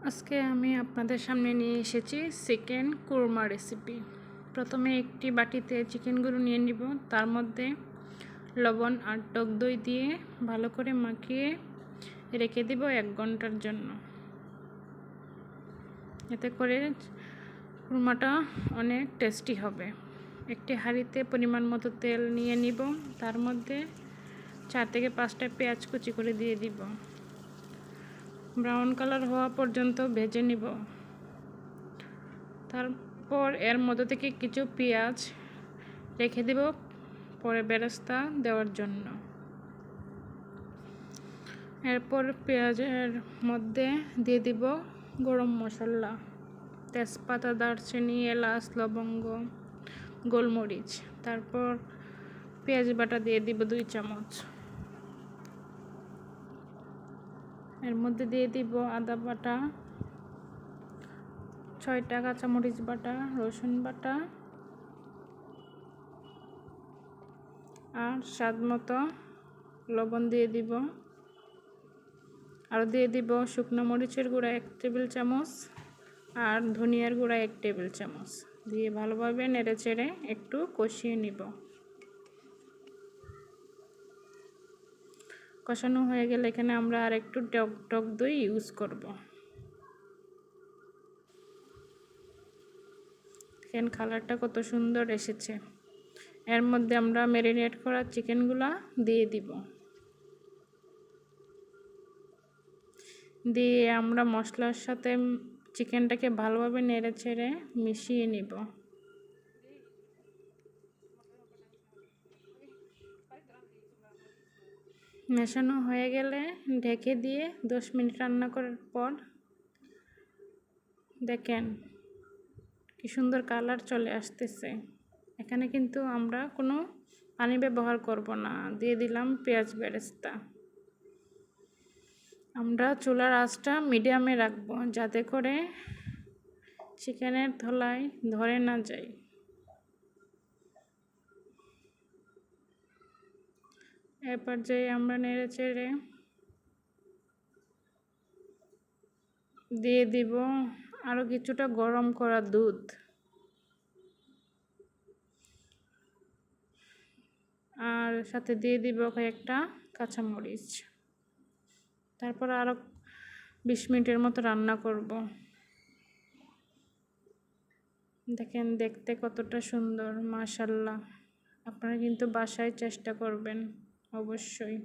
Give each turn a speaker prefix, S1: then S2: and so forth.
S1: আজকে আমি আপনাদের সামনে নিয়ে এসেছি চিকেন কুরমা রেসিপি। প্রথমে একটি বাটিতে চিকেনগুলো নিয়ে নিব, তার মধ্যে লবণ আর টক দই দিয়ে ভালো করে মাখিয়ে রেখে দিব 1 ঘন্টার জন্য। এতে করে কুরমাটা অনেক টেস্টি হবে। একটি হাঁড়িতে পরিমাণ মতো তেল নিয়ে নিব, তার মধ্যে 4 থেকে 5টা পেঁয়াজ কুচি করে দিয়ে দিব। ব্রাউন কালার হওয়া পর্যন্ত ভেজে নিব। তারপর এর মধ্যে থেকে কিছু পেঁয়াজ রেখে দেব পরে বেরেস্তা দেওয়ার জন্য। এরপর পেঁয়াজের মধ্যে দিয়ে দিব গরম মশলা, তেজপাতা, দারচিনি, এলাচ, লবঙ্গ, গোলমরিচ। তারপর পেঁয়াজ বাটা দিয়ে দিব 2 চামচ। এর মধ্যে দিয়ে দিব আদা বাটা, 6টা কাঁচামরিচ বাটা, রসুন বাটা আর স্বাদ মতো লবণ দিয়ে দিব। আর দিয়ে দিব শুকনো মরিচের গুঁড়া 1 টেবিল চামচ আর ধনিয়ার গুঁড়া 1 টেবিল চামচ দিয়ে ভালোভাবে নেড়েচেড়ে একটু কষিয়ে নিব। কষানো হয়ে গেলে এখানে আমরা আর একটু টক দই ইউজ করব। দেখেন কালারটা কত সুন্দর এসেছে। এর মধ্যে আমরা ম্যারিনেট করা চিকেনগুলা দিয়ে দিব। দিয়ে আমরা মশলার সাথে চিকেনটাকে ভালোভাবে নেড়েচেড়ে মিশিয়ে নিব। মেশানো হয়ে গেলে ঢেকে দিয়ে 10 মিনিট রান্না করার পর দেখেন কি সুন্দর কালার চলে আসতেছে। এখানে কিন্তু আমরা কোনো পানি ব্যবহার করব না, দিয়ে দিলাম পেঁয়াজ বেরেস্তা। আমরা চুলার আঁচটা মিডিয়ামে রাখবো যাতে করে চিকেনের তলায় ধরে না যায়। এরপর যে আমরা নেড়েচেড়ে দিয়ে দিব আরও কিছুটা গরম করা দুধ আর সাথে দিয়ে দিব কয়েকটা কাঁচামরিচ। তারপর আরও 20 মিনিটের মতো রান্না করব। দেখেন দেখতে কতটা সুন্দর, মাশাআল্লাহ। আপনারা কিন্তু বাসায় চেষ্টা করবেন অবশ্যই।